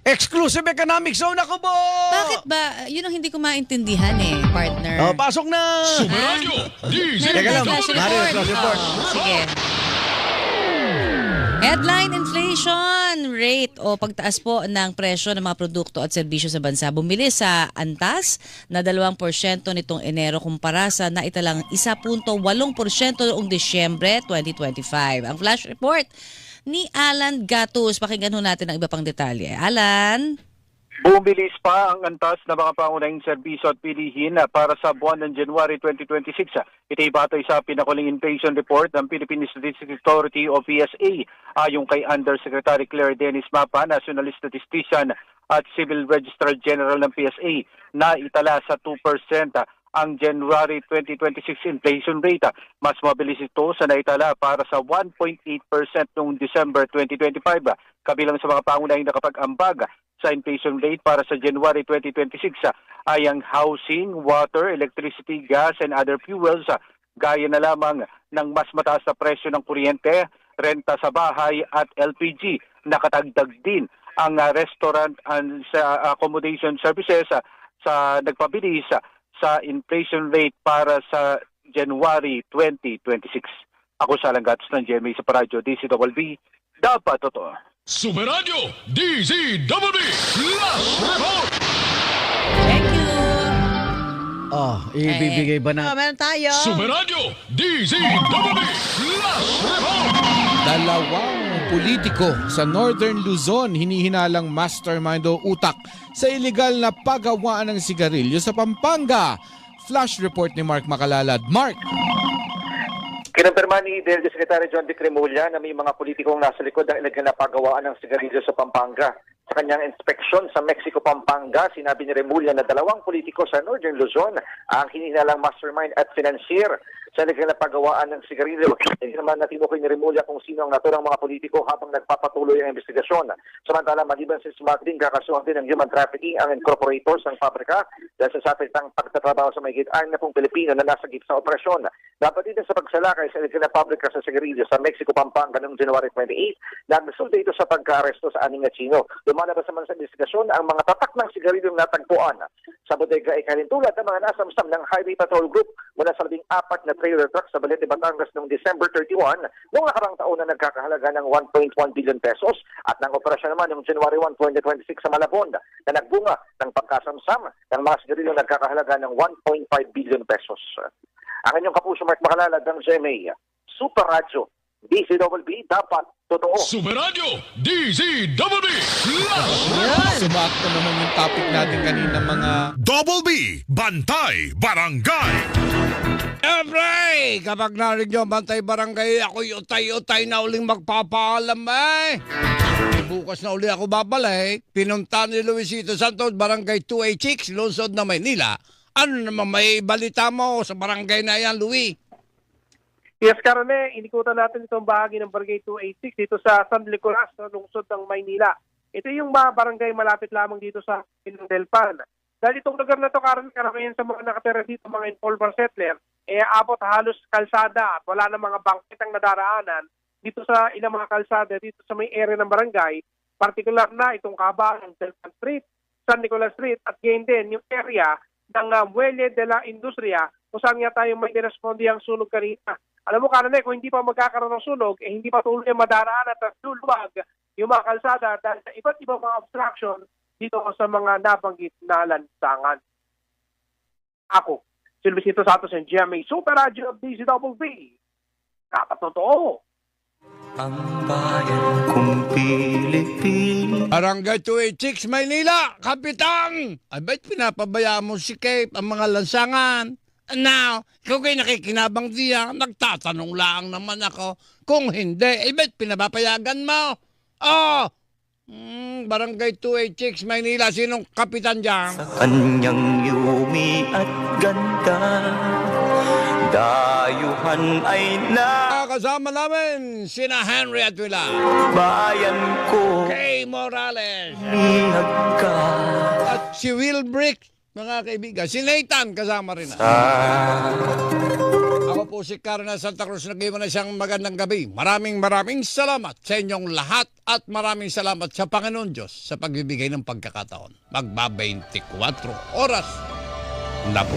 Exclusive Economic Zone ako po! Bakit ba? Yun ang hindi ko maintindihan partner. Oh, pasok na! Sumeradyo! Teka lang, Flash Mario, report. flash report. Sige. Headline inflation rate o pagtaas po ng presyo ng mga produkto at serbisyo sa bansa bumili sa antas na 2% nitong Enero kumpara sa naitalang 1.8% noong Disyembre 2025. Ang flash report ni Alan Gatus. Pakinggan ho natin ang iba pang detalye. Alan? Bumilis pa ang antas na mga pangunahing serbisyo at bilihin para sa buwan ng January 2026. Ito ay batay sa pinakuling inflation report ng Philippine Statistics Authority o PSA. Ayon kay Undersecretary Claire Dennis Mapa, National Statistician at Civil Registrar General ng PSA, na itala sa 2% ang January 2026 inflation rate. Mas mabilis ito sa naitala para sa 1.8% noong December 2025. Kabilang sa mga pangunahing nakapag-ambag sa inflation rate para sa January 2026 ay ang housing, water, electricity, gas, and other fuels. Gaya na lamang ng mas mataas na presyo ng kuryente, renta sa bahay at LPG. Nakatagdag din ang restaurant and accommodation services sa nagpabilis sa inflation rate para sa January 2026. Ako sa Langgatos ng GMA sa Paradyo, DCWB, dapat totoo. Sumeradyo! DZWB! Flash Report! Thank you. Oh, ibibigay ba na? Meron tayo. Sumeradyo! DZWB! Flash Report! Dalawang politiko sa Northern Luzon hinihinalang mastermind o utak sa iligal na paggawaan ng sigarilyo sa Pampanga. Flash report ni Mark Makalalad. Mark! Kinumpirma ni DLG Secretary John Vic Remulla na may mga politikong nasa likod ng ilegal na paggawaan ng sigarilyo sa Pampanga. Sa kanyang inspeksyon sa Mexico, Pampanga, sinabi ni Remulla na dalawang politiko sa Northern Luzon ang hinihinalang mastermind at financier sa ilegal na paggawaan ng sigarilyo. Hindi naman natinukoy ni Remulla kung sino ang naturang mga politiko habang nagpapatuloy ang investigasyon. Samantala, maliban sa smuggling, kakasuhan din ng human trafficking ang incorporators ng pabrika dahil sa sapitang pagtatrabaho sa mahigit 6 na Pilipino na nasa gitna sa operasyon. Dapat din sa pagsalakay sa ilegal na pabrika sa sigarilyo sa Mexico, Pampanga noong January 28, nagresulta ito sa pagka-aresto sa 6 na Chino. Lumalabas naman sa investigasyon ang mga tatak ng sigarilyong natagpuan sa bodega ay kalintulad ng mga nasamsam ng Highway Patrol Group mula sa 14 na trailer truck sa Balete, Batangas noong December 31 noong nakarang taon na nagkakahalaga ng 1.1 billion pesos at ng operasyon naman noong January 1, 2026 sa Malabon na nagbunga ng pagkasamsam ng mga sigarilyong nagkakahalaga ng 1.5 billion pesos. Ang inyong kapuso Mark Makalalad ng GMA, Super Radio, DCWB, dapat totoo. Sumeradyo! DZWB! Flash Report! Sumakto naman yung topic natin kanina mga... Double B! Bantay! Barangay! Siyempre, kapag narinig nyo Bantay Barangay, ako'y utay-utay na uling magpapaalam Bukas na uli ako babalik. Pinunta ni Luisito Santos, Barangay 286, Lungsod na Maynila. Ano naman may balita mo sa barangay na yan, Louie? Yes, Karane, inikutan natin itong bahagi ng Barangay 286 dito sa San Nicolas, sa lungsod ng Maynila. Ito yung mga barangay malapit lamang dito sa Delpan. Dahil itong lugar na ito, karamihan sa mga nakatira dito, mga informal settler, abot halos kalsada at wala na mga bangketang nadaraanan dito sa ilang mga kalsada dito sa may area ng barangay, particular na itong kahabaan ng Delpan Street, San Nicolas Street at gain din yung area ng Muelle de la Industria kung saan nga tayo may niresponde ang sunog kanina. Alam mo, Karane, kung hindi pa magkakaroon ng sunog, hindi pa tuloy madaraan at luluwag yung mga kalsada dahil sa iba't ibang mga obstruction dito sa mga nabanggit na lansangan. Ako, si Luisito Santos ng GMA Super Radio of DCWB. Dapat totoo. Ang bayan kong Pilipino. Barangay 286, Maynila, Kapitan! Ay, ba't pinapabayaan mo si Cape ang mga lansangan? Now, kung kayo nakikinabang diya, nagtatanong lang naman ako. Kung hindi, ay ba't pinapapayagan mo? Oh! Barangay 286, Maynila, sinong kapitan dyan? Sa kanyang yumi at ganda, dayuhan ay Kasama namin, sina Henry at Willa. bayan ko. Kay Morales. Ihag ka At si Will Brick, mga kaibigan. Si Nathan, kasama rin. sa Ako po si Carna Santa Cruz. Nag-iwan na siyang magandang gabi. Maraming salamat sa inyong lahat at maraming salamat sa Panginoon Diyos sa pagbibigay ng pagkakataon. Magba 24 oras na po.